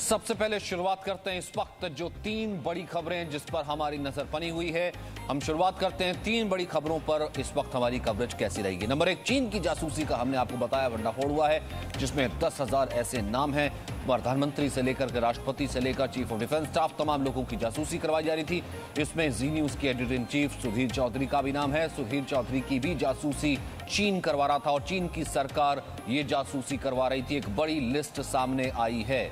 सबसे पहले शुरुआत करते हैं इस वक्त जो तीन बड़ी खबरें जिस पर हमारी नजर बनी हुई है। हम शुरुआत करते हैं तीन बड़ी खबरों पर इस वक्त हमारी कवरेज कैसी रहेगी। नंबर एक, चीन की जासूसी का हमने आपको बताया भंडाफोड़ हुआ है, जिसमें 10,000 ऐसे नाम हैं। प्रधानमंत्री से लेकर के राष्ट्रपति से लेकर चीफ ऑफ डिफेंस स्टाफ तमाम लोगों की जासूसी करवाई जा रही थी। इसमें जी न्यूज के editor in chief Sudhir Chaudhary का भी नाम है। सुधीर चौधरी की भी जासूसी चीन करवा रहा था और चीन की सरकार ये जासूसी करवा रही थी। एक बड़ी लिस्ट सामने आई है।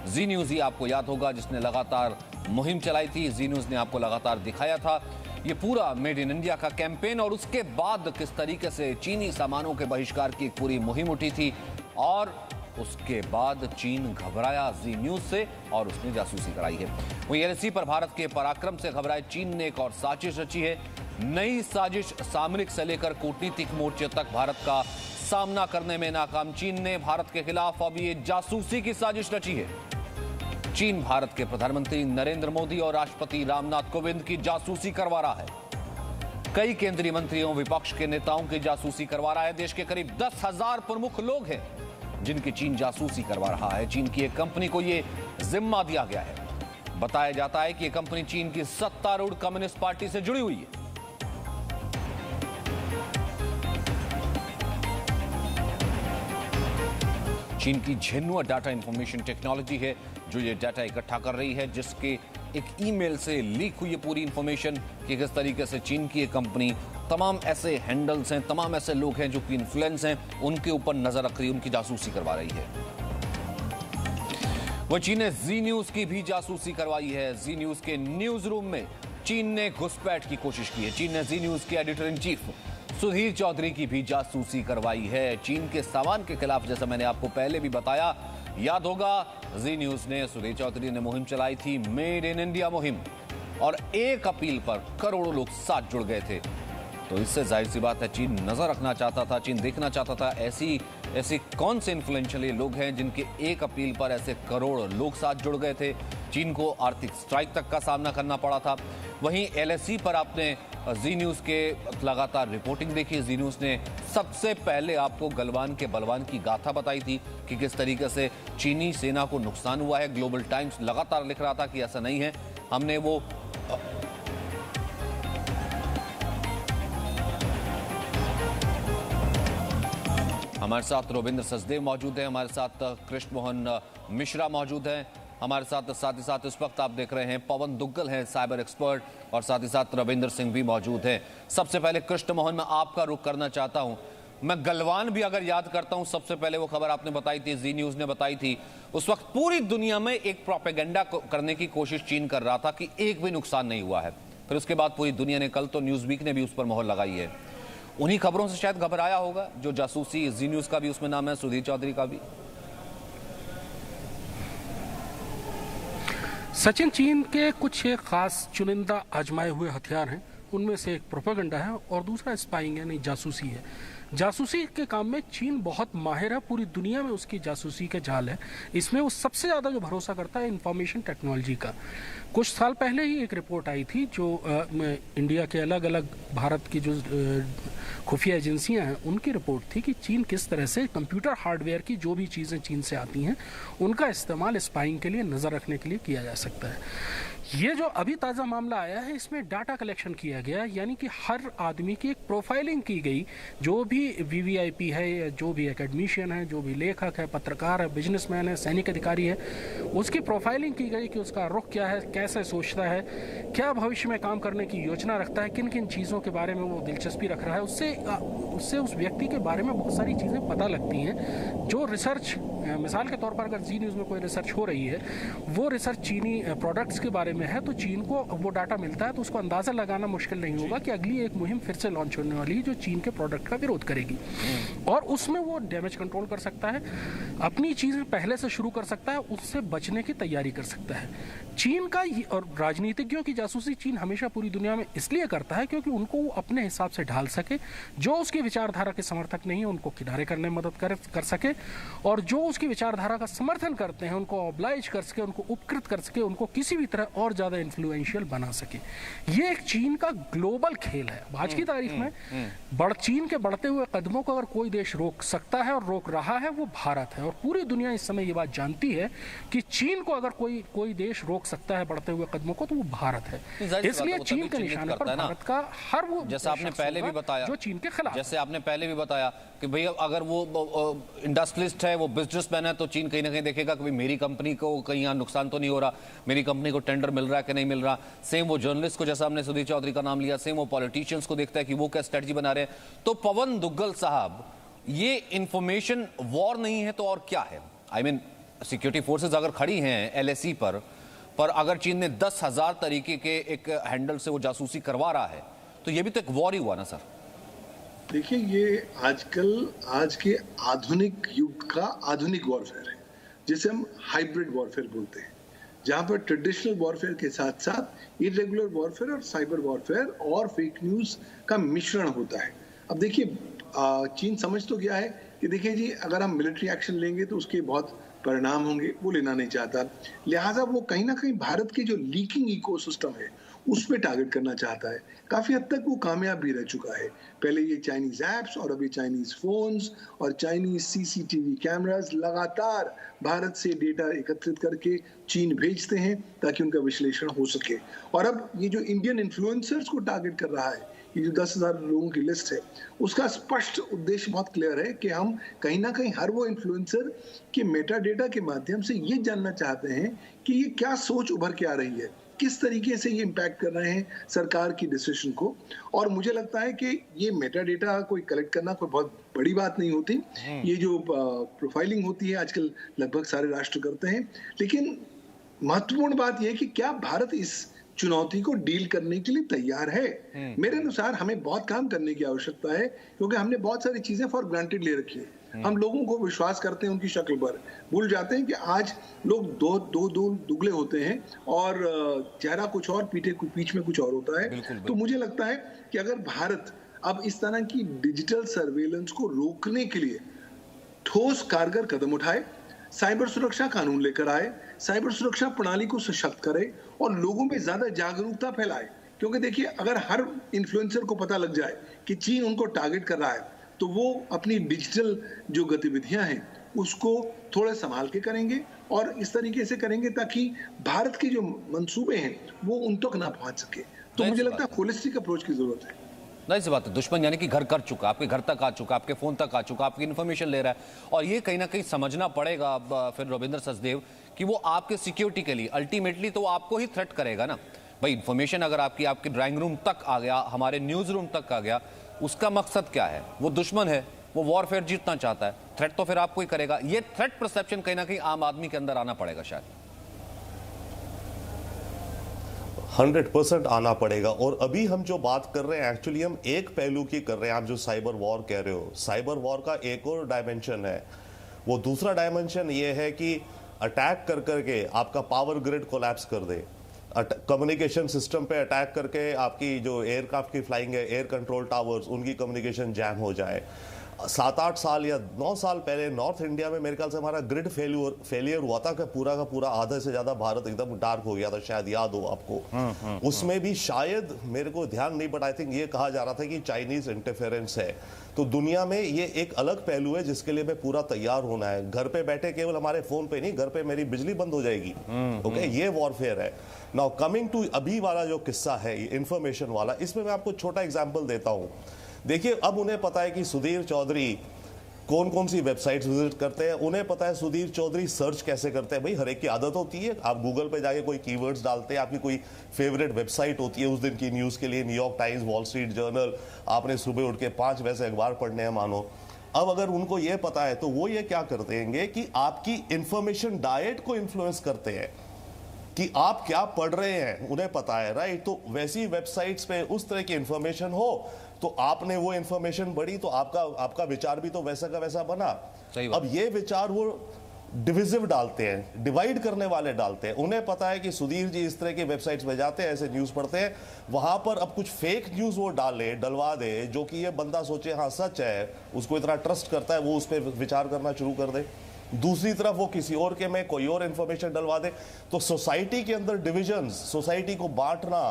जी न्यूज ही आपको याद होगा जिसने लगातार मुहिम चलाई थी। जी न्यूज ने आपको लगातार दिखाया था ये पूरा मेड इन इंडिया का कैंपेन और उसके बाद किस तरीके से चीनी सामानों के बहिष्कार की एक पूरी मुहिम उठी थी और उसके बाद चीन घबराया जी न्यूज से और उसने जासूसी कराई है। वहीं एलएसी पर भारत के पराक्रम से घबराए चीन ने एक और साजिश रची है। नई साजिश सामरिक से लेकर कूटनीतिक मोर्चे तक भारत का सामना करने में नाकाम चीन ने भारत के खिलाफ अब ये जासूसी की साजिश रची है। चीन भारत के प्रधानमंत्री नरेंद्र मोदी और राष्ट्रपति रामनाथ कोविंद की जासूसी करवा रहा है। कई केंद्रीय मंत्रियों विपक्ष के नेताओं की जासूसी करवा रहा है। देश के करीब 10,000 प्रमुख लोग हैं जिनकी चीन जासूसी करवा रहा है। चीन की एक कंपनी को यह जिम्मा दिया गया है। बताया जाता है कि यह कंपनी चीन की सत्तारूढ़ कम्युनिस्ट पार्टी से जुड़ी हुई है। चीन की झेन्हुआ डाटा इंफॉर्मेशन टेक्नोलॉजी है जो ये डाटा इकट्ठा कर रही है, जिसके एक ईमेल से लीक हुई है पूरी इंफॉर्मेशन कि किस तरीके से चीन की एक कंपनी तमाम ऐसे हैंडल्स हैं, तमाम ऐसे लोग हैं जो कि इन्फ्लुएंस हैं, उनके ऊपर नजर रख रही है, उनकी जासूसी करवा रही है। वह चीन ने जी न्यूज की भी जासूसी करवाई है। जी न्यूज के न्यूज रूम में चीन ने घुसपैठ की कोशिश की है। चीन ने जी न्यूज के editor in chief Sudhir Chaudhary की भी जासूसी करवाई है। चीन के सामान के खिलाफ, जैसा मैंने आपको पहले भी बताया, याद होगा जी न्यूज ने, सुधीर चौधरी ने मुहिम चलाई थी, मेड इन इंडिया मुहिम, और एक अपील पर करोड़ों लोग साथ जुड़ गए थे। तो इससे जाहिर सी बात है चीन नजर रखना चाहता था, चीन देखना चाहता था ऐसी कौन से इन्फ्लुएंशियल लोग हैं जिनके एक अपील पर ऐसे करोड़ लोग साथ जुड़ गए थे। चीन को आर्थिक स्ट्राइक तक का सामना करना पड़ा था। वहीं एलएसी पर आपने जी न्यूज के लगातार रिपोर्टिंग देखी। जी न्यूज ने सबसे पहले आपको गलवान के बलवान की गाथा बताई थी कि किस तरीके से चीनी सेना को नुकसान हुआ है। ग्लोबल टाइम्स लगातार लिख रहा था कि ऐसा नहीं है। हमने वो हमारे साथ रविंद्र सचदेव मौजूद हैं, हमारे साथ कृष्ण मोहन मिश्रा मौजूद हैं, हमारे साथ ही साथ इस वक्त आप देख रहे हैं पवन दुग्गल हैं साइबर एक्सपर्ट, और साथ ही साथ रविंद्र सिंह भी मौजूद हैं। सबसे पहले कृष्ण मोहन मैं आपका रुख करना चाहता हूं। मैं गलवान भी अगर याद करता हूं, सबसे पहले वो खबर आपने बताई थी, जी न्यूज ने बताई थी, उस वक्त पूरी दुनिया में एक प्रोपेगेंडा करने की कोशिश चीन कर रहा था कि एक भी नुकसान नहीं हुआ है। फिर उसके बाद पूरी दुनिया ने, कल तो न्यूज वीक ने भी उस पर मोहर लगाई है। उन्हीं खबरों से शायद घबराया होगा जो जासूसी, जी न्यूज का भी उसमें नाम है, सुधीर चौधरी का भी। सचिन, चीन के कुछ एक खास चुनिंदा आजमाए हुए हथियार हैं। उनमें से एक प्रोपेगेंडा है और दूसरा स्पाइंग यानी जासूसी है। जासूसी के काम में चीन बहुत माहिर है, पूरी दुनिया में उसकी जासूसी के जाल है। इसमें वो सबसे ज्यादा जो भरोसा करता है इंफॉर्मेशन टेक्नोलॉजी का। कुछ साल पहले ही एक रिपोर्ट आई थी जो इंडिया के अलग अलग भारत की जो खुफिया एजेंसियां हैं उनकी रिपोर्ट थी कि चीन किस तरह से कंप्यूटर हार्डवेयर की जो भी चीजें चीन से आती हैं उनका इस्तेमाल स्पाइंग के लिए, नजर रखने के लिए किया जा सकता है। ये जो अभी ताज़ा मामला आया है इसमें डाटा कलेक्शन किया गया, यानी कि हर आदमी की एक प्रोफाइलिंग की गई। जो भी वीवीआईपी है या जो भी एकेडमिशियन है, जो भी लेखक है, पत्रकार है, बिजनेसमैन है, सैनिक अधिकारी है, उसकी प्रोफाइलिंग की गई कि उसका रुख क्या है, कैसे सोचता है, क्या भविष्य में काम करने की योजना रखता है, किन किन चीज़ों के बारे में वो दिलचस्पी रख रहा है। उससे उस व्यक्ति के बारे में बहुत सारी चीज़ें पता लगती हैं। जो रिसर्च, मिसाल के तौर पर अगर जी न्यूज़ में कोई रिसर्च हो रही है, वो रिसर्च चीनी प्रोडक्ट्स के बारे में है, तो चीन को वो डाटा मिलता है तो उसको अंदाजा लगाना मुश्किल नहीं होगा कि अगली एक मुहिम फिर से लॉन्च होने वाली है जो चीन के प्रोडक्ट का विरोध करेगी, और उसमें वो डैमेज कंट्रोल कर सकता है, अपनी चीजें पहले से शुरू कर सकता है, उससे बचने की तैयारी कर सकता है। चीन का और राजनीतिज्ञों की जासूसी चीन हमेशा पूरी दुनिया में इसलिए करता है क्योंकि उनको वो अपने हिसाब से ढाल सके, जो उसकी विचारधारा के समर्थक नहीं है उनको किनारे करने में मदद कर सके, और जो उसकी विचारधारा का समर्थन करते हैं उनको ऑब्लाइज कर सके, उनको उपकृत कर सके, उनको किसी भी तरह और और ज़्यादा इन्फ्लुएंशियल बना सके। ये एक चीन का ग्लोबल खेल है। आज की तारीख में चीन के बढ़ते हुए कदमों को अगर कोई देश रोक सकता है और रोक रहा है वो भारत है, और पूरी दुनिया इस समय ये बात जानती है कि चीन को अगर कोई देश रोक सकता है बढ़ते हुए कदमों को तो वो भारत है। इसलिए चीन के निशाने पर भारत का हर वो, जैसा आपने पहले भी बताया, जो चीन के खिलाफ, जैसे आपने पहले भी बताया कि भैया अगर वो इंडस्ट्रियलिस्ट है, वो बिजनेसमैन है, तो चीन कहीं ना कहीं देखेगा कि मेरी कंपनी को कहीं यहाँ नुकसान तो नहीं हो रहा, मेरी कंपनी को टेंडर मिल रहा है कि नहीं मिल रहा। सेम वो जर्नलिस्ट को, जैसा हमने सुधीर चौधरी का नाम लिया, सेम वो पॉलिटिशियंस को देखता है कि वो क्या स्ट्रेटजी बना रहे हैं। तो पवन दुग्गल साहब, ये इंफॉर्मेशन वॉर नहीं है तो और क्या है? आई मीन सिक्योरिटी फोर्सेज अगर खड़ी हैं LAC पर अगर चीन ने 10,000 तरीके के एक हैंडल से वो जासूसी करवा रहा है तो ये भी तो एक वॉर ही हुआ ना सर। देखिए, ये आजकल आज के आधुनिक युग का आधुनिक वॉरफेयर है, जिसे हम हाइब्रिड वॉरफेयर बोलते हैं, जहां पर ट्रेडिशनल वॉरफेयर के साथ साथ इरेगुलर वॉरफेयर और साइबर वॉरफेयर और फेक न्यूज का मिश्रण होता है। अब देखिए, चीन समझ तो गया है कि देखिए जी, अगर हम मिलिट्री एक्शन लेंगे तो उसके बहुत परिणाम होंगे, वो लेना नहीं चाहता, लिहाजा वो कहीं ना कहीं भारत की जो लीकिंग इकोसिस्टम है उस पे टारगेट करना चाहता है। काफी हद तक वो कामयाब भी रह चुका है। पहले ये चाइनीज एप्स और अभी चाइनीज फोन्स और चाइनीज CCTV कैमरास लगातार भारत से डेटा एकत्रित करके चीन भेजते हैं ताकि उनका विश्लेषण हो सके। और अब ये जो इंडियन इन्फ्लुएंसर्स को टारगेट कर रहा है, ये जो 10,000 लोगों की लिस्ट है, उसका स्पष्ट उद्देश्य बहुत क्लियर है कि हम कहीं ना कहीं हर वो इन्फ्लुएंसर के मेटा डेटा के माध्यम से ये जानना चाहते हैं कि ये क्या सोच उभर के आ रही है, किस तरीके से ये इम्पैक्ट कर रहे हैं सरकार की डिसीजन को। और मुझे लगता है कि ये मेटा डेटा कोई कलेक्ट करना कोई बहुत बड़ी बात नहीं होती। ये जो प्रोफाइलिंग होती है आजकल लगभग सारे राष्ट्र करते हैं, लेकिन महत्वपूर्ण बात यह है कि क्या भारत इस चुनौती को डील करने के लिए तैयार है। मेरे अनुसार हमें बहुत काम करने की आवश्यकता है, क्योंकि हमने बहुत सारी चीजें फॉर ग्रांटेड ले रखी है। हम लोगों को विश्वास करते हैं उनकी शक्ल पर, भूल जाते हैं कि आज लोग दो दुगले होते हैं और चेहरा कुछ और पीठ में कुछ और होता है। तो मुझे लगता है कि अगर भारत अब इस तरह की डिजिटल सर्वेलेंस को रोकने के लिए ठोस कारगर कदम उठाए, साइबर सुरक्षा कानून लेकर आए, साइबर सुरक्षा प्रणाली को सशक्त करे और लोगों में ज्यादा जागरूकता फैलाए। क्योंकि देखिए, अगर हर इन्फ्लुएंसर को पता लग जाए कि चीन उनको टारगेट कर रहा है, तो वो अपनी डिजिटल जो गतिविधियां हैं उसको थोड़े संभाल के करेंगे और इस तरीके से करेंगे ताकि भारत के जो मंसूबे हैं वो उन तक ना पहुंच सके। तो मुझे लगता है होलिस्टिक अप्रोच की जरूरत है। नहीं सी बात है, दुश्मन यानी कि घर कर चुका, आपके घर तक आ चुका, आपके फोन तक आ चुका, आपकी इन्फॉर्मेशन ले रहा है। और ये कहीं ना कहीं समझना पड़ेगा फिर रविंद्र सचदेव कि वो आपके सिक्योरिटी के लिए अल्टीमेटली तो वो आपको ही थ्रेट करेगा ना भाई। इन्फॉर्मेशन अगर आपके ड्राइंग रूम तक आ गया, हमारे न्यूज रूम तक आ गया, उसका मकसद क्या है? वो दुश्मन है, वो वॉरफेयर जीतना चाहता है, थ्रेट तो फिर आपको ही करेगा। ये थ्रेट परसेप्शन कहीं ना कहीं आम आदमी के अंदर आना पड़ेगा शायद। 100% आना पड़ेगा। और अभी हम जो बात कर रहे हैं एक्चुअली हम एक पहलू की कर रहे हैं। आप जो साइबर वॉर कह रहे हो, साइबर वॉर का एक और डायमेंशन है। वो दूसरा डायमेंशन ये है कि अटैक कर करके आपका पावर ग्रिड कोलैप्स कर दे, कम्युनिकेशन सिस्टम पे अटैक करके आपकी जो एयरक्राफ्ट की फ्लाइंग है, एयर कंट्रोल टावर्स, उनकी कम्युनिकेशन जैम हो जाए। 7-8 साल या 9 साल पहले नॉर्थ इंडिया में मेरे ख्याल से हमारा ग्रिड फेलियर हुआ था कि पूरा का पूरा आधा से ज्यादा भारत एकदम डार्क हो गया था, शायद याद हो आपको। उसमें भी शायद मेरे को ध्यान नहीं, बट आई थिंक ये कहा जा रहा था कि चाइनीज इंटरफेरेंस है। तो दुनिया में ये एक अलग पहलू है जिसके लिए मैं पूरा तैयार होना है। घर पे बैठे केवल हमारे फोन पे नहीं, घर पे मेरी बिजली बंद हो जाएगी। ओके, ये वॉरफेयर है। नाउ कमिंग टू अभी वाला जो किस्सा है इंफॉर्मेशन वाला, इसमें मैं आपको छोटा एग्जांपल देता हूं। देखिए, अब उन्हें पता है कि सुधीर चौधरी कौन कौन सी वेबसाइट्स विजिट करते हैं, उन्हें पता है सुधीर चौधरी सर्च कैसे करते हैं। भाई हर एक की आदत होती है, आप गूगल पे जाके कोई कीवर्ड्स डालते हैं, आपकी कोई फेवरेट वेबसाइट होती है उस दिन की न्यूज़ के लिए, New York times, wall street journal, आपने सुबह उठ के 5 वैसे अखबार पढ़ने हैं मानो। अब अगर उनको ये पता है तो वो ये क्या करते हैं कि आपकी इंफॉर्मेशन डाइट को इन्फ्लुएंस करते हैं कि आप क्या पढ़ रहे हैं, उन्हें पता है, राइट। तो वैसी वेबसाइट्स पे उस तरह की इंफॉर्मेशन हो तो आपने वो इंफॉर्मेशन पढ़ी तो आपका विचार भी तो वैसा का वैसा बना। अब ये विचार वो डिविजिव डालते हैं, डिवाइड करने वाले डालते हैं। उन्हें पता है कि सुधीर जी इस तरह की वेबसाइट्स पे जाते हैं, ऐसे न्यूज पढ़ते हैं, वहां पर अब कुछ फेक न्यूज वो डलवा दे जो कि ये बंदा सोचे हाँ सच है, उसको इतना ट्रस्ट करता है, वो उस पर विचार करना शुरू कर दे। दूसरी तरफ वो किसी और के में कोई और इंफॉर्मेशन डलवा दे। तो सोसाइटी के अंदर डिविजन्स, सोसाइटी को बांटना,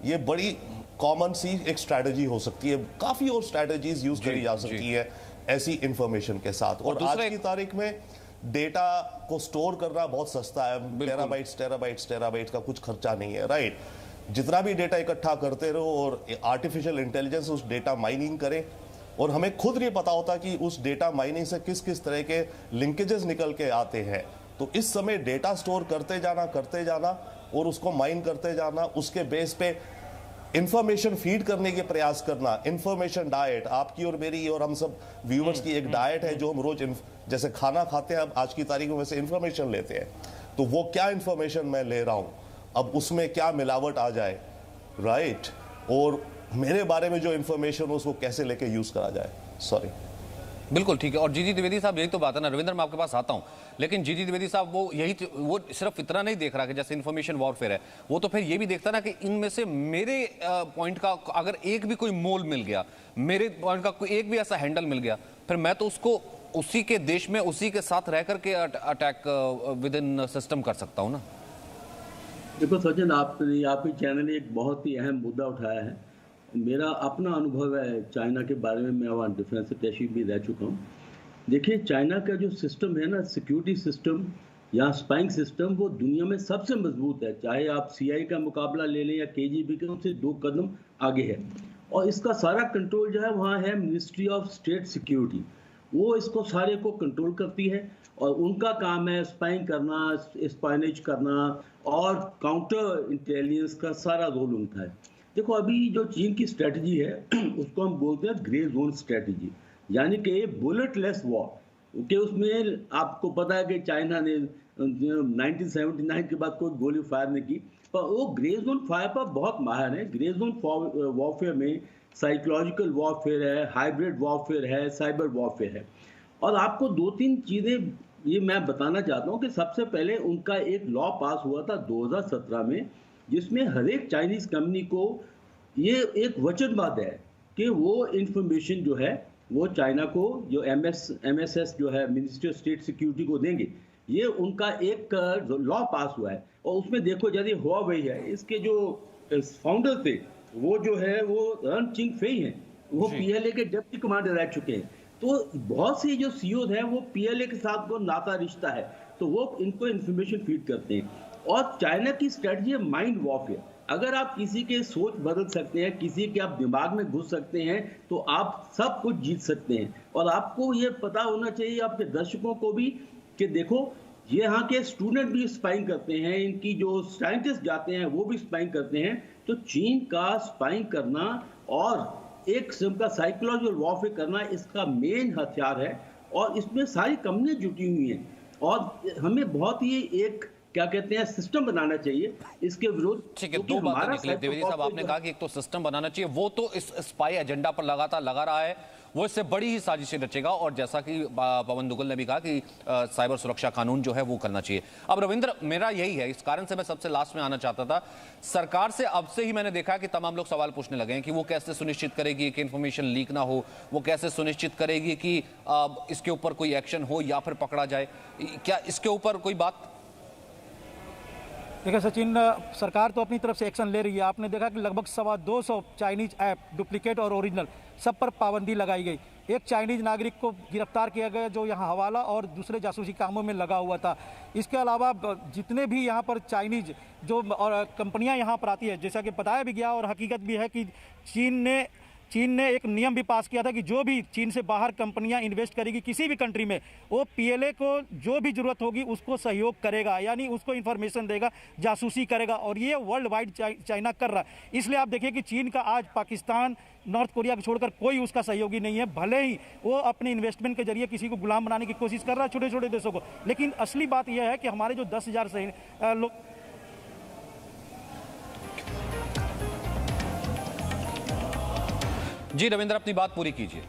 ये बड़ी कॉमन सी एक स्ट्रैटेजी हो सकती है। काफी और स्ट्रैटेजीज यूज करी जा सकती है ऐसी इंफॉर्मेशन के साथ। और आज की तारीख में डेटा को स्टोर करना बहुत सस्ता है, टेराबाइट्स का कुछ खर्चा नहीं है, राइट। जितना भी डेटा इकट्ठा करते रहो और आर्टिफिशियल इंटेलिजेंस उस डेटा माइनिंग करे, और हमें खुद नहीं पता होता कि उस डेटा माइनिंग से किस किस तरह के लिंकेजेस निकल के आते हैं। तो इस समय डेटा स्टोर करते जाना और उसको माइन करते जाना, उसके बेस पे इंफॉर्मेशन फीड करने के प्रयास करना। इंफॉर्मेशन डाइट आपकी और मेरी और हम सब व्यूअर्स की एक डाइट है जो हम रोज जैसे खाना खाते हैं, अब आज की तारीख में वैसे इंफॉर्मेशन लेते हैं। तो वो क्या इंफॉर्मेशन मैं ले रहा हूं, अब उसमें क्या मिलावट आ जाए, राइट, और मेरे बारे में जो इंफॉर्मेशन हो उसको कैसे लेके यूज करा जाए। सॉरी। बिल्कुल ठीक है। और जीजी द्विवेदी साहब, यही तो बात है ना। रविंद्र, मैं आपके पास आता हूं, लेकिन जीजी द्विवेदी साहब वो सिर्फ इतना नहीं देख रहा कि जैसे इन्फॉर्मेशन वॉरफेयर है, वो तो फिर ये भी देखता ना कि इनमें से मेरे पॉइंट का अगर एक भी कोई मोल मिल गया, मेरे पॉइंट का कोई एक भी ऐसा हैंडल मिल गया, फिर मैं तो उसको उसी के देश में उसी के साथ रह करके अटैक विद इन सिस्टम कर सकता हूं ना। देखो सचिन, आपके चैनल ने एक बहुत ही अहम मुद्दा उठाया है। मेरा अपना अनुभव है चाइना के बारे में, मैं वहाँ डिफेंस अटैची भी रह चुका हूँ। देखिए, चाइना का जो सिस्टम है ना, सिक्योरिटी सिस्टम या स्पाइंग सिस्टम, वो दुनिया में सबसे मजबूत है। चाहे आप सीआई का मुकाबला ले लें या केजीबी के, उससे 2 कदम आगे है। और इसका सारा कंट्रोल जो है वहाँ है मिनिस्ट्री ऑफ स्टेट सिक्योरिटी, वो इसको सारे को कंट्रोल करती है। और उनका काम है स्पाइंग करना, स्पाइनेज करना और काउंटर इंटेलिजेंस का सारा रोल उनका है। देखो, अभी जो चीन की स्ट्रेटजी है उसको हम बोलते हैं ग्रे जोन स्ट्रेटजी, यानी कि बुलेटलेस वॉर। कि उसमें आपको पता है कि चाइना ने 1979 के बाद कोई गोली फायर नहीं की, पर वो ग्रे जोन फायर पर बहुत माहिर है। ग्रे जोन वॉरफेयर में साइकोलॉजिकल वॉरफेयर है, हाइब्रिड वॉरफेयर है, साइबर वॉरफेयर है। और आपको 2-3 चीज़ें ये मैं बताना चाहता हूँ कि सबसे पहले उनका एक लॉ पास हुआ था 2017 में, जिसमें हर एक चाइनीज कंपनी को ये एक वचनबद्ध है कि वो इंफॉर्मेशन जो है वो चाइना को जो MSS जो है मिनिस्ट्री ऑफ स्टेट सिक्योरिटी को देंगे। ये उनका एक लॉ पास हुआ है। और उसमें देखो, यदि हुआवेई है, इसके जो फाउंडर थे वो जो है वो रन चिंग फेई हैं, वो PLA के डिप्टी कमांडर रह चुके हैं। तो बहुत सी जो सीईओ हैं वो PLA के साथ को नाता रिश्ता है, तो वो इनको इंफॉर्मेशन फीड करते हैं। और चाइना की स्ट्रेटजी है माइंड वॉरफेयर। अगर आप किसी के सोच बदल सकते हैं, किसी के आप दिमाग में घुस सकते हैं, तो आप सब कुछ जीत सकते हैं। और आपको ये पता होना चाहिए, आपके दर्शकों को भी, कि देखो ये यहाँ के स्टूडेंट भी स्पाइंग करते हैं, इनकी जो साइंटिस्ट जाते हैं वो भी स्पाइंग करते हैं। तो चीन का स्पाइंग करना और एक किस्म का साइकोलॉजिकल वॉरफेयर करना इसका मेन हथियार है। और इसमें सारी कंपनियां जुटी हुई हैं। और हमें बहुत ही एक क्या कहते हैं सिस्टम बनाना चाहिए इसके विरुद्ध। ठीक है, 2 बातें निकली द्विवेदी साहब। आपने कहा कि एक तो सिस्टम बनाना चाहिए, वो तो इस स्पाई एजेंडा पर लगातार लगा रहा है, वो इससे बड़ी ही साजिशें रचेगा। और जैसा कि पवन दुगल ने भी कहा कि साइबर सुरक्षा कानून जो है वो करना चाहिए। अब रविंद्र, मेरा यही है, इस कारण से मैं सबसे लास्ट में आना चाहता था। सरकार से अब से ही मैंने देखा कि तमाम लोग सवाल पूछने लगे हैं कि वो कैसे सुनिश्चित करेगी कि इंफॉर्मेशन लीक ना हो, वो कैसे सुनिश्चित करेगी कि इसके ऊपर कोई एक्शन हो या फिर पकड़ा जाए। क्या इसके ऊपर कोई बात? देखिए सचिन, सरकार तो अपनी तरफ से एक्शन ले रही है। आपने देखा कि लगभग 225 चाइनीज ऐप, डुप्लीकेट और ओरिजिनल, सब पर पाबंदी लगाई गई। एक चाइनीज नागरिक को गिरफ्तार किया गया जो यहाँ हवाला और दूसरे जासूसी कामों में लगा हुआ था। इसके अलावा जितने भी यहाँ पर चाइनीज जो और कंपनियाँ यहाँ पर आती है, जैसा कि बताया भी गया और हकीकत भी है कि चीन ने एक नियम भी पास किया था कि जो भी चीन से बाहर कंपनियां इन्वेस्ट करेगी किसी भी कंट्री में, वो PLA को जो भी जरूरत होगी उसको सहयोग करेगा, यानी उसको इन्फॉर्मेशन देगा, जासूसी करेगा। और ये वर्ल्ड वाइड चाइना कर रहा है। इसलिए आप देखिए कि चीन का आज पाकिस्तान, नॉर्थ कोरिया को छोड़कर कोई उसका सहयोगी नहीं है। भले ही वो अपने इन्वेस्टमेंट के जरिए किसी को गुलाम बनाने की कोशिश कर रहा है, छोटे छोटे देशों को, लेकिन असली बात यह है कि हमारे जो 10,000 लोग। जी रविंद्र, अपनी बात पूरी कीजिए।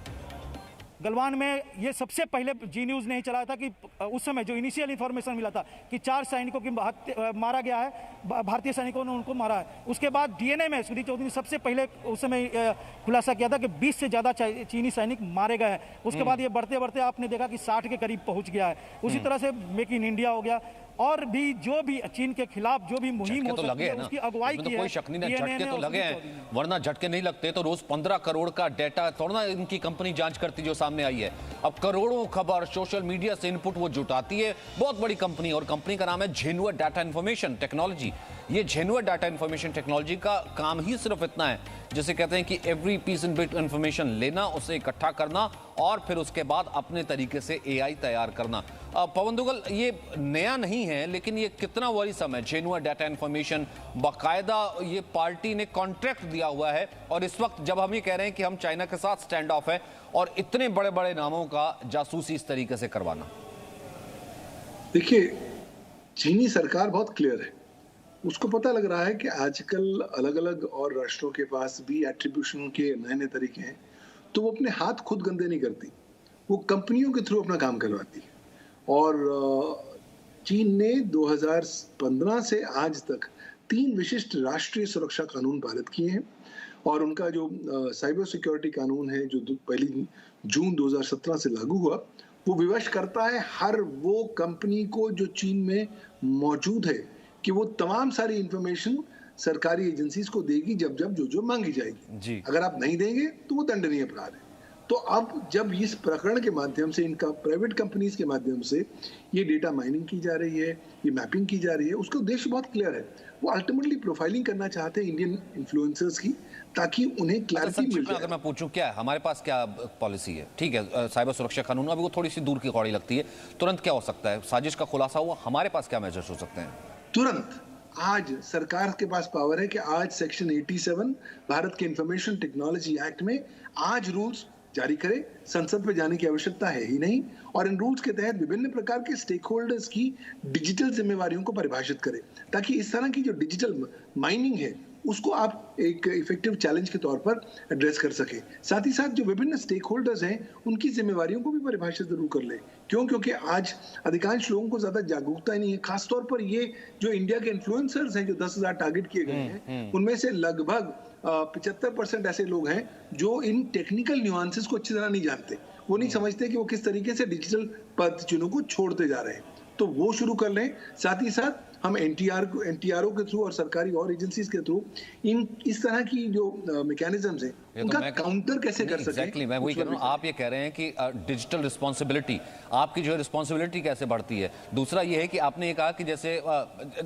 गलवान में ये सबसे पहले जी न्यूज़ ने ही चलाया था कि उस समय जो इनिशियल इन्फॉर्मेशन मिला था कि 4 सैनिकों की मारा गया है, भारतीय सैनिकों ने उनको मारा है। उसके बाद डीएनए में सुधीर चौधरी ने सबसे पहले उस समय खुलासा किया था कि 20 से ज़्यादा चीनी सैनिक मारे गए हैं। उसके बाद ये बढ़ते बढ़ते आपने देखा कि 60 के करीब पहुंच गया है। उसी तरह से मेक इन इंडिया हो गया, और भी जो भी चीन के खिलाफ जो भी मुहिम हो सकती है उसकी अगुवाई की है। कोई शक नहीं, झटके तो लगे हैं, वरना झटके नहीं लगते तो रोज 15 करोड़ का डेटा थोड़ा इनकी कंपनी जांच करती जो सामने आई है। अब करोड़ों खबर सोशल मीडिया से इनपुट वो जुटाती है, बहुत बड़ी कंपनी, और कंपनी का नाम है झेनुआ डाटा इंफॉर्मेशन टेक्नोलॉजी। ये झेनुआ डाटा इंफॉर्मेशन टेक्नोलॉजी का काम ही सिर्फ इतना है, जिसे कहते हैं कि एवरी पीस इन बिट इंफॉर्मेशन लेना, उसे इकट्ठा करना और फिर उसके बाद अपने तरीके से एआई तैयार करना। पवन दुग्गल, ये नया नहीं है, लेकिन ये कितना वरीसम है। झेनुआ डाटा इंफॉर्मेशन बाकायदा ये पार्टी ने कॉन्ट्रैक्ट दिया हुआ है, और इस वक्त जब हम ये कह रहे हैं कि हम चाइना के साथ स्टैंड ऑफ है, और इतने बड़े बड़े नामों का जासूसी इस तरीके से करवाना। देखिए, चीनी सरकार बहुत क्लियर है, उसको पता लग रहा है कि आजकल अलग अलग और राष्ट्रों के पास भी एट्रीब्यूशन के नए नए तरीके हैं, तो वो अपने हाथ खुद गंदे नहीं करती, वो कंपनियों के थ्रू अपना काम करवाती है। और चीन ने 2015 से आज तक 3 विशिष्ट राष्ट्रीय सुरक्षा कानून पारित किए हैं, और उनका जो साइबर सिक्योरिटी कानून है जो 1 जून 2017 से लागू हुआ, वो विवश करता है हर वो कंपनी को जो चीन में मौजूद है कि वो तमाम सारी इंफॉर्मेशन सरकारी एजेंसीज को देगी जब जब जो मांगी जाएगी। अगर आप नहीं देंगे तो वो दंडनीय अपराध है। तो अब जब इस प्रकरण के माध्यम से, इनका प्राइवेट कंपनीज के माध्यम से ये डेटा माइनिंग की जा रही है, ये मैपिंग की जा रही है, उसका उद्देश्य बहुत क्लियर है। वो अल्टीमेटली प्रोफाइलिंग करना चाहते हैं इंडियन इन्फ्लुएंसर्स की, ताकि उन्हें क्लैरिटी मिल जाए। अगर मैं पूछूं क्या है हमारे पास, क्या पॉलिसी है? ठीक है, साइबर सुरक्षा कानून अभी वो थोड़ी सी दूर की कौड़ी लगती है, तुरंत क्या हो सकता है? साजिश का खुलासा हुआ, हमारे पास क्या मेजर्स हो सकते हैं? तुरंत आज सरकार के पास पावर है कि आज सेक्शन 87 भारत के इंफॉर्मेशन टेक्नोलॉजी एक्ट में आज रूल्स जारी करे। संसद में जाने की आवश्यकता है ही नहीं, और इन रूल्स के तहत विभिन्न प्रकार के स्टेक होल्डर्स की डिजिटल जिम्मेवारियों को परिभाषित करे, ताकि इस तरह की जो डिजिटल माइनिंग है उसको आप एक इफेक्टिव चैलेंज के तौर पर एड्रेस कर सके। साथ ही साथ जो विभिन्न स्टेक होल्डर्स हैं उनकी जिम्मेवारियों को भी परिभाषित जरूर कर ले। क्योंकि आज अधिकांश लोगों को ज्यादा जागरूकता ही नहीं है। खासतौर पर ये जो इंडिया के इन्फ्लुएंसर्स हैं जो 10,000 टारगेट किए गए हैं, उनमें से लगभग 75% ऐसे लोग हैं जो इन टेक्निकल न्यूआंसेस को अच्छी तरह नहीं जानते। वो नहीं समझते कि वो किस तरीके से डिजिटल पद्धतियों को छोड़ते जा रहे हैं। तो वो शुरू कर लें। साथ ही साथ हम एनटीआरओ के थ्रू और सरकारी और एजेंसीज के थ्रू इस तरह की जो मैकेनिज्म्स हैं उनका काउंटर कैसे कर सकें। एग्जैक्टली, मैं वही कह रहा हूं। आप ये कह रहे हैं कि डिजिटल रिस्पांसिबिलिटी, आपकी जो रिस्पांसिबिलिटी कैसे बढ़ती है। दूसरा ये है कि आपने ये कहा कि जैसे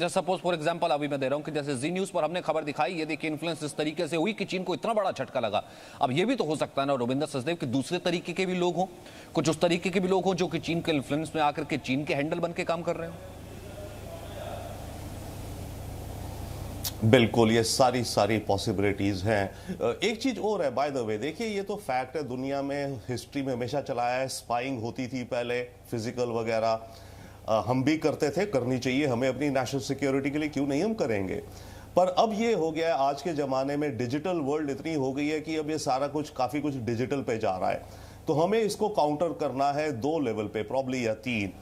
सपोज फॉर एग्जांपल अभी मैं दे रहा हूं कि जैसे जी न्यूज पर हमने खबर दिखाई, ये देखिए इन्फ्लुएंस इस तरीके से हुई कि चीन को इतना बड़ा झटका लगा। अब ये भी तो हो सकता है ना रविंद्र सचदेव कि दूसरे तरीके के भी लोग हों, कुछ उस तरीके के भी लोग हों जो कि चीन के इन्फ्लुएंस में आकर के चीन के हैंडल बन के काम कर रहे हो। बिल्कुल, ये सारी पॉसिबिलिटीज हैं। एक चीज और है बाय द वे, देखिए ये तो फैक्ट है, दुनिया में हिस्ट्री में हमेशा चला है, स्पाइंग होती थी पहले, फिजिकल वगैरह हम भी करते थे, करनी चाहिए हमें अपनी नेशनल सिक्योरिटी के लिए, क्यों नहीं हम करेंगे। पर अब ये हो गया है, आज के जमाने में डिजिटल वर्ल्ड इतनी हो गई है कि अब ये सारा कुछ काफी कुछ डिजिटल पे जा रहा है। तो हमें इसको काउंटर करना है 2 लेवल पे, प्रॉब्ली या 3।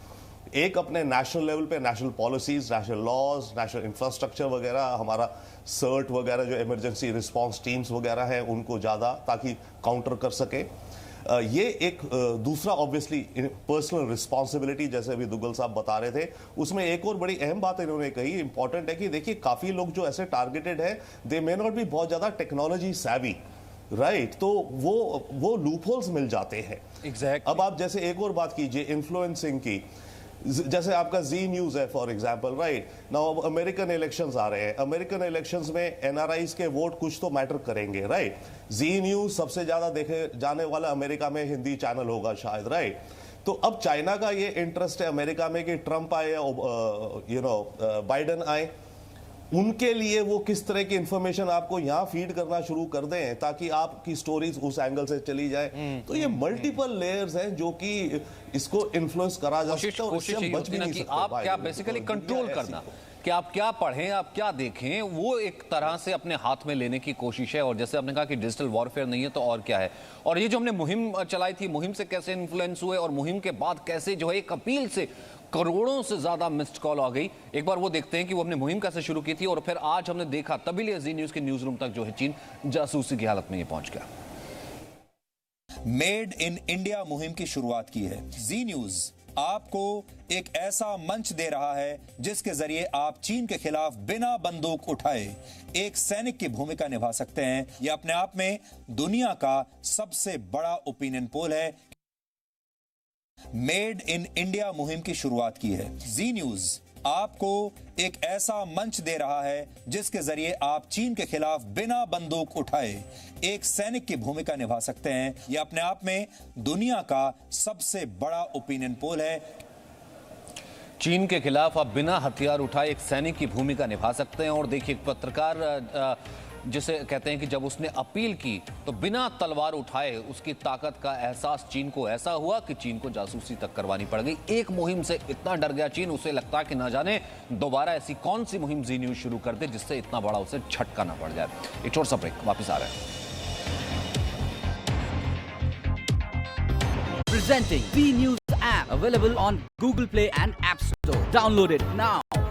एक अपने नेशनल लेवल पे, national policies, national laws, national infrastructure वगैरह, हमारा सर्ट वगैरह जो इमरजेंसी रिस्पांस टीम्स वगैरह हैं उनको ज़्यादा, ताकि काउंटर कर सके। ये एक दूसरा ऑब्वियसली पर्सनल रिस्पॉन्सिबिलिटी, जैसे अभी दुग्गल साहब बता रहे थे, उसमें एक और बड़ी अहम बात इन्होंने कही, इंपॉर्टेंट है कि देखिए काफ़ी लोग जो ऐसे टारगेटेड है, दे मे नॉट भी बहुत ज़्यादा टेक्नोलॉजी सैवी, राइट, तो वो लूपहोल्स मिल जाते हैं। Exactly. अब आप जैसे एक और बात कीजिए इन्फ्लुएंसिंग की, जैसे आपका जी न्यूज है for example, right now American elections आ रहे हैं, अमेरिकन इलेक्शंस में एनआरआईज के वोट कुछ तो मैटर करेंगे, राइट। जी न्यूज सबसे ज्यादा देखे जाने वाला अमेरिका में हिंदी चैनल होगा शायद, राइट। तो अब चाइना का ये इंटरेस्ट है अमेरिका में कि ट्रंप आए या बाइडेन आए, उनके लिए वो किस तरह की इंफॉर्मेशन आपको यहाँ फीड करना शुरू कर दें ताकि आपकी स्टोरीज उस एंगल से चली जाए। तो ये मल्टीपल लेयर्स हैं जो कि इसको इन्फ्लुएंस करा जा सकता है और इससे हम बच भी नहीं सकते। आप क्या बेसिकली कंट्रोल करना कि आप क्या पढ़ें, आप क्या देखें, वो एक तरह से अपने हाथ में लेने की कोशिश है। और जैसे आपने कहा कि डिजिटल वॉरफेयर नहीं है तो और क्या है। और ये जो हमने मुहिम चलाई थी, मुहिम से कैसे इन्फ्लुएंस हुए और मुहिम के बाद कैसे जो है एक अपील से करोड़ों से ज्यादा मिस्ड कॉल आ गई, एक बार वो देखते हैं कि वो अपनी मुहिम कैसे शुरू की थी। और फिर आज हमने देखा तभी जी न्यूज के न्यूज रूम तक जो है चीन जासूसी की हालत में ये पहुंच गया। मेड इन इंडिया मुहिम की शुरुआत की है। जी न्यूज आपको एक ऐसा मंच दे रहा है जिसके जरिए आप चीन के खिलाफ बिना बंदूक उठाए एक सैनिक की भूमिका निभा सकते हैं। यह अपने आप में दुनिया का सबसे बड़ा ओपिनियन पोल है। मेड इन इंडिया मुहिम की शुरुआत की है। जी न्यूज आपको एक ऐसा मंच दे रहा है जिसके जरिए आप चीन के खिलाफ बिना बंदूक उठाए एक सैनिक की भूमिका निभा सकते हैं। यह अपने आप में दुनिया का सबसे बड़ा ओपिनियन पोल है। चीन के खिलाफ आप बिना हथियार उठाए एक सैनिक की भूमिका निभा सकते हैं। और देखिए पत्रकार जिसे कहते हैं कि जब उसने अपील की तो बिना तलवार उठाए उसकी ताकत का एहसास चीन को ऐसा हुआ कि चीन को जासूसी तक करवानी पड़ गई। एक मुहिम से इतना डर गया चीन, उसे लगता कि ना जाने दोबारा ऐसी कौन सी मुहिम जी न्यूज शुरू कर दे जिससे इतना बड़ा उसे झटका ना पड़ जाए। एक छोटा सा ब्रेक, वापस आ रहे हैं। Presenting the News app available on Google Play and App Store. Download it now.